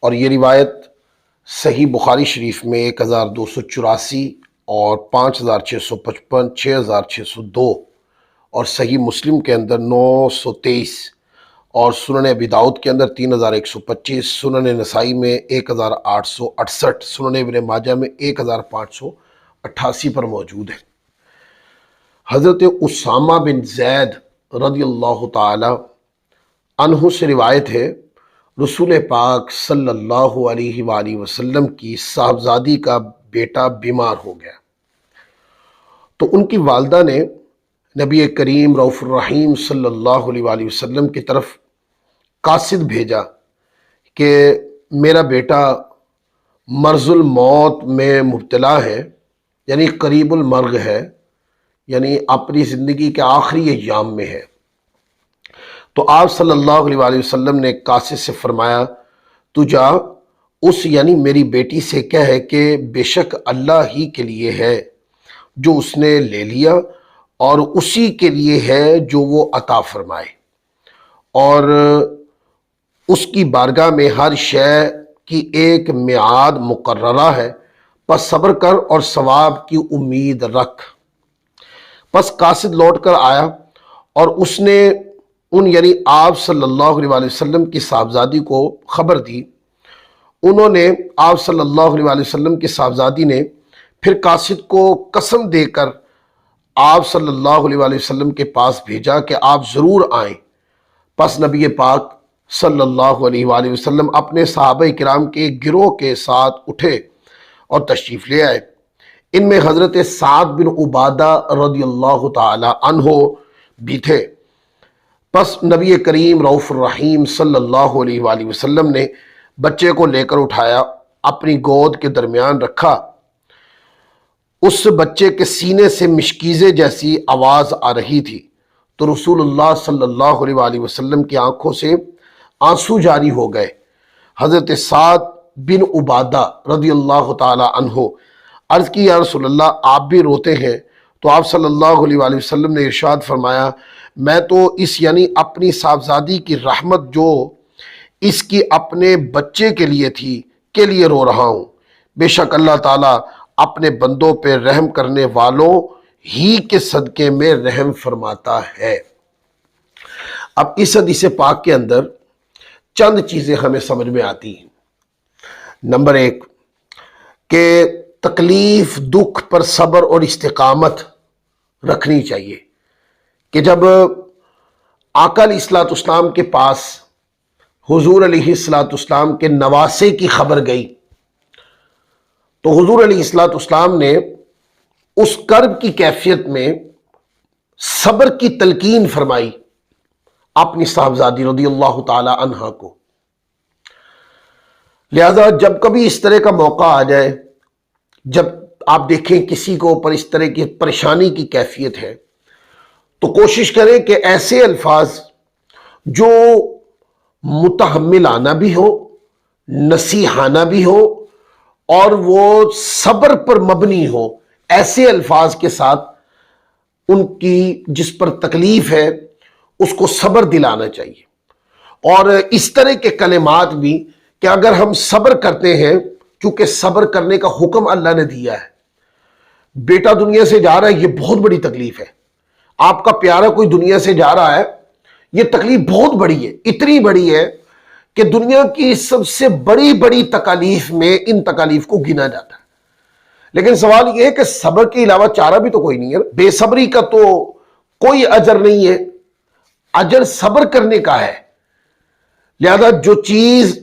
اور یہ روایت صحیح بخاری شریف میں 1284 اور 5655 6602 اور صحیح مسلم کے اندر 923 اور سنن ابی داؤد کے اندر 3125، سنن نسائی میں 1868، سنن ابن ماجہ میں 1588 پر موجود ہے۔ حضرت اسامہ بن زید رضی اللہ تعالی عنہ سے روایت ہے، رسول پاک صلی اللہ علیہ وآلہ وسلم کی صاحبزادی کا بیٹا بیمار ہو گیا تو ان کی والدہ نے نبی کریم رؤوف الرحیم صلی اللہ علیہ وآلہ وسلم کی طرف قاصد بھیجا کہ میرا بیٹا مرض الموت میں مبتلا ہے، یعنی قریب المرگ ہے، یعنی اپنی زندگی کے آخری ایام میں ہے۔ تو آپ صلی اللہ علیہ وآلہ وسلم نے قاصد سے فرمایا، تو جا اس یعنی میری بیٹی سے کہے کہ بے شک اللہ ہی کے لیے ہے جو اس نے لے لیا، اور اسی کے لیے ہے جو وہ عطا فرمائے، اور اس کی بارگاہ میں ہر شے کی ایک میعاد مقررہ ہے، پس صبر کر اور ثواب کی امید رکھ۔ پس قاصد لوٹ کر آیا اور اس نے یعنی آپ صلی اللہ علیہ وآلہ وسلم کی صاحبزادی کو خبر دی۔ انہوں نے آپ صلی اللہ علیہ وآلہ وسلم کی صاحبزادی نے پھر قاصد کو قسم دے کر آپ صلی اللہ علیہ وآلہ وسلم کے پاس بھیجا کہ آپ ضرور آئیں۔ پس نبی پاک صلی اللہ علیہ وآلہ وسلم اپنے صحابہ کرام کے گروہ کے ساتھ اٹھے اور تشریف لے آئے۔ ان میں حضرت سعد بن عبادہ رضی اللہ تعالی عنہ بھی تھے۔ پس نبی کریم رؤوف الرحیم صلی اللہ علیہ وآلہ وسلم نے بچے کو لے کر اٹھایا، اپنی گود کے درمیان رکھا۔ اس بچے کے سینے سے مشکیزے جیسی آواز آ رہی تھی تو رسول اللہ صلی اللہ علیہ وآلہ وسلم کی آنکھوں سے آنسو جاری ہو گئے۔ حضرت سعد بن عبادہ رضی اللہ تعالی عنہ عرض کی، یا رسول اللہ آپ بھی روتے ہیں؟ تو آپ صلی اللہ علیہ وآلہ وسلم نے ارشاد فرمایا، میں تو اس یعنی اپنی صاحبزادی کی رحمت جو اس کی اپنے بچے کے لیے تھی کے لیے رو رہا ہوں۔ بے شک اللہ تعالیٰ اپنے بندوں پہ رحم کرنے والوں ہی کے صدقے میں رحم فرماتا ہے۔ اب اس حدیث پاک کے اندر چند چیزیں ہمیں سمجھ میں آتی ہیں۔ نمبر 1 کہ تکلیف دکھ پر صبر اور استقامت رکھنی چاہیے، کہ جب آقا علیہ الصلوۃ والسلام کے پاس حضور علیہ الصلوۃ والسلام کے نواسے کی خبر گئی تو حضور علیہ الصلوۃ والسلام نے اس کرب کی کیفیت میں صبر کی تلقین فرمائی اپنی صاحبزادی رضی اللہ تعالی عنہا کو۔ لہذا جب کبھی اس طرح کا موقع آ جائے، جب آپ دیکھیں کسی کو اوپر اس طرح کی پریشانی کی کیفیت ہے، تو کوشش کریں کہ ایسے الفاظ جو متحملانہ بھی ہو، نصیحانہ بھی ہو، اور وہ صبر پر مبنی ہو، ایسے الفاظ کے ساتھ ان کی جس پر تکلیف ہے اس کو صبر دلانا چاہیے۔ اور اس طرح کے کلمات بھی کہ اگر ہم صبر کرتے ہیں، کیونکہ صبر کرنے کا حکم اللہ نے دیا ہے۔ بیٹا دنیا سے جا رہا ہے، یہ بہت بڑی تکلیف ہے۔ آپ کا پیارا کوئی دنیا سے جا رہا ہے، یہ تکلیف بہت بڑی ہے، اتنی بڑی ہے کہ دنیا کی سب سے بڑی بڑی تکالیف میں ان تکالیف کو گنا جاتا ہے۔ لیکن سوال یہ ہے کہ صبر کے علاوہ چارہ بھی تو کوئی نہیں ہے۔ بے صبری کا تو کوئی اجر نہیں ہے، اجر صبر کرنے کا ہے۔ لہذا جو چیز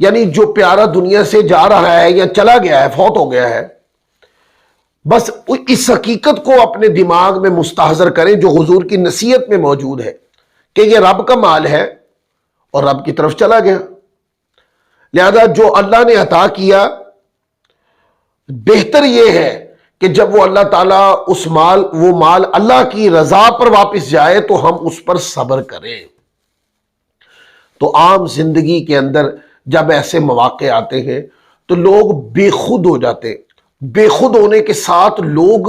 یعنی جو پیارا دنیا سے جا رہا ہے یا چلا گیا ہے، فوت ہو گیا ہے، بس اس حقیقت کو اپنے دماغ میں مستحضر کریں جو حضور کی نصیحت میں موجود ہے کہ یہ رب کا مال ہے اور رب کی طرف چلا گیا۔ لہذا جو اللہ نے عطا کیا، بہتر یہ ہے کہ جب وہ اللہ تعالیٰ وہ مال اللہ کی رضا پر واپس جائے تو ہم اس پر صبر کریں۔ تو عام زندگی کے اندر جب ایسے مواقع آتے ہیں تو لوگ بے خود ہو جاتے ہیں۔ بے خود ہونے کے ساتھ لوگ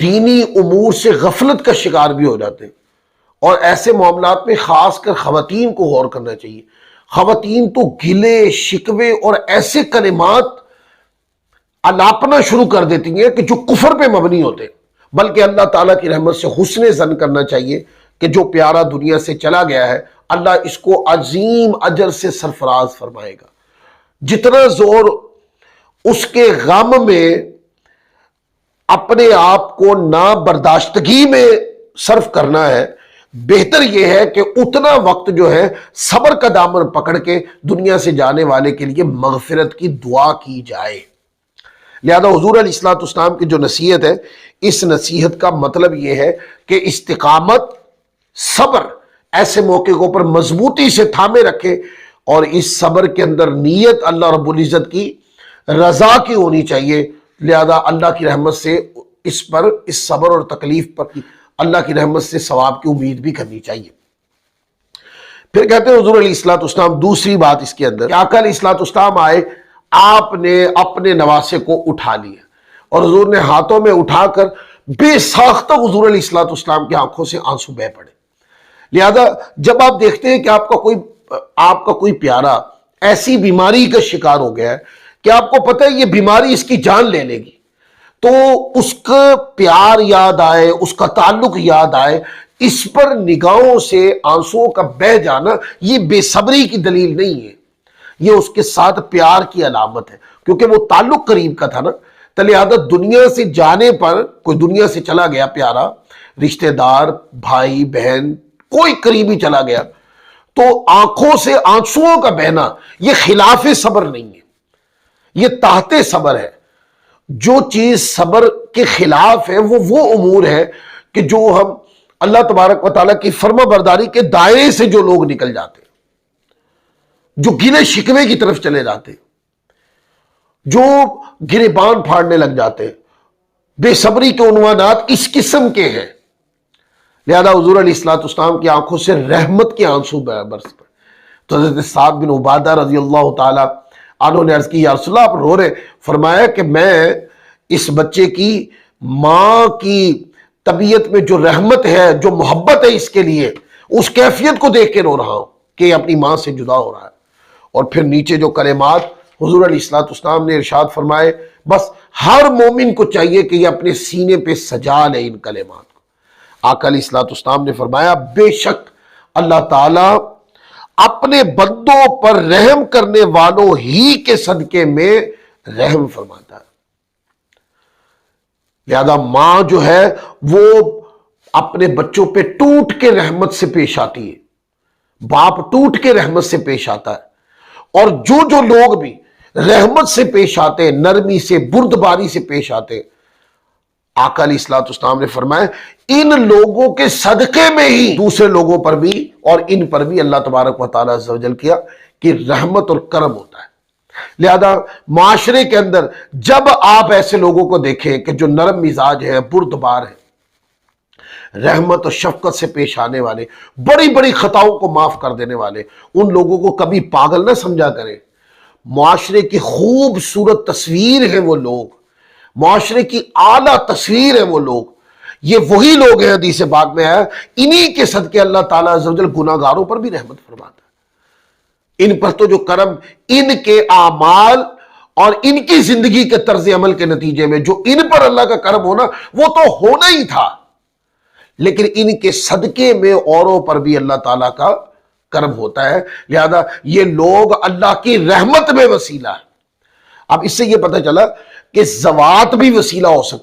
دینی امور سے غفلت کا شکار بھی ہو جاتے ہیں، اور ایسے معاملات میں خاص کر خواتین کو غور کرنا چاہیے۔ خواتین تو گلے شکوے اور ایسے کلمات الاپنا شروع کر دیتی ہیں کہ جو کفر پہ مبنی ہوتے، بلکہ اللہ تعالیٰ کی رحمت سے حسن ظن کرنا چاہیے کہ جو پیارا دنیا سے چلا گیا ہے اللہ اس کو عظیم اجر سے سرفراز فرمائے گا۔ جتنا زور اس کے غم میں اپنے آپ کو نابرداشتگی میں صرف کرنا ہے، بہتر یہ ہے کہ اتنا وقت جو ہے صبر کا دامن پکڑ کے دنیا سے جانے والے کے لیے مغفرت کی دعا کی جائے۔ لہذا حضور علیہ الصلوۃ والسلام کی جو نصیحت ہے، اس نصیحت کا مطلب یہ ہے کہ استقامت، صبر ایسے موقعوں پر مضبوطی سے تھامے رکھے، اور اس صبر کے اندر نیت اللہ رب العزت کی رضا کی ہونی چاہیے۔ لہذا اللہ کی رحمت سے اس صبر اور تکلیف پر اللہ کی رحمت سے ثواب کی امید بھی کرنی چاہیے۔ پھر کہتے ہیں حضور علیہ الصلوۃ والسلام دوسری بات اس کے اندر کہ آقا علیہ الصلوۃ والسلام آئے، آپ نے اپنے نواسے کو اٹھا لیا، اور حضور نے ہاتھوں میں اٹھا کر بے ساختہ حضور علیہ الصلوۃ والسلام کی آنکھوں سے آنسو بہہ پڑے۔ لہذا جب آپ دیکھتے ہیں کہ آپ کا کوئی پیارا ایسی بیماری کا شکار ہو گیا ہے کہ آپ کو پتہ ہے یہ بیماری اس کی جان لے لے گی، تو اس کا پیار یاد آئے، اس کا تعلق یاد آئے، اس پر نگاہوں سے آنسوؤں کا بہہ جانا یہ بے صبری کی دلیل نہیں ہے، یہ اس کے ساتھ پیار کی علامت ہے، کیونکہ وہ تعلق قریب کا تھا نا۔ تو لہذا دنیا سے جانے پر، کوئی دنیا سے چلا گیا پیارا رشتہ دار، بھائی بہن، کوئی قریبی چلا گیا، تو آنکھوں سے آنسوؤں کا بہنا یہ خلاف صبر نہیں ہے، یہ تحت صبر ہے۔ جو چیز صبر کے خلاف ہے وہ امور ہے کہ جو ہم اللہ تبارک و تعالیٰ کی فرما برداری کے دائرے سے جو لوگ نکل جاتے ہیں، جو گلے شکوے کی طرف چلے جاتے ہیں، جو گریبان پھاڑنے لگ جاتے ہیں، بے صبری کے عنوانات اس قسم کے ہیں۔ لہذا حضور علیہ الصلوۃ والسلام کی آنکھوں سے رحمت کے آنسو برس پڑے۔ تو حضرت سعد بن عبادہ رضی اللہ تعالیٰ عنہ نے عرض کی، یا رسول اللہ آپ رو رہے، فرمایا کہ میں اس بچے کی ماں کی طبیعت میں جو رحمت ہے، جو محبت ہے اس کے لیے، اس کیفیت کو دیکھ کے رو رہا ہوں کہ یہ اپنی ماں سے جدا ہو رہا ہے۔ اور پھر نیچے جو کلمات حضور علیہ الصلوۃ والسلام نے ارشاد فرمائے، بس ہر مومن کو چاہیے کہ یہ اپنے سینے پہ سجا لے ان کلمات کو۔ آقا علیہ الصلوۃ والسلام نے فرمایا، بے شک اللہ تعالیٰ اپنے بندوں پر رحم کرنے والوں ہی کے صدقے میں رحم فرماتا ہے۔ لہذا ماں جو ہے وہ اپنے بچوں پہ ٹوٹ کے رحمت سے پیش آتی ہے، باپ ٹوٹ کے رحمت سے پیش آتا ہے، اور جو لوگ بھی رحمت سے پیش آتے، نرمی سے، بردباری سے پیش آتے، آقا علیہ الصلوۃ والسلام نے فرمایا ان لوگوں کے صدقے میں ہی دوسرے لوگوں پر بھی اور ان پر بھی اللہ تبارک و تعالیٰ عز و جل کیا کہ رحمت اور کرم ہوتا ہے۔ لہذا معاشرے کے اندر جب آپ ایسے لوگوں کو دیکھیں کہ جو نرم مزاج ہیں، بردبار ہیں، رحمت اور شفقت سے پیش آنے والے، بڑی بڑی خطاؤں کو معاف کر دینے والے، ان لوگوں کو کبھی پاگل نہ سمجھا کریں۔ معاشرے کی خوبصورت تصویر ہیں وہ لوگ، معاشرے کی اعلیٰ تصویر ہیں وہ لوگ، یہ وہی لوگ ہیں، حدیث پاک میں ہے، انہی کے صدقے اللہ تعالیٰ عز و جل گناہگاروں پر بھی رحمت فرماتا ہے۔ ان پر تو جو کرم ان کے اعمال اور ان کی زندگی کے طرز عمل کے نتیجے میں جو ان پر اللہ کا کرم ہونا وہ تو ہونا ہی تھا، لیکن ان کے صدقے میں اوروں پر بھی اللہ تعالیٰ کا کرم ہوتا ہے۔ لہذا یہ لوگ اللہ کی رحمت میں وسیلہ ہے۔ اب اس سے یہ پتہ چلا کہ زوات بھی وسیلہ ہو سکتی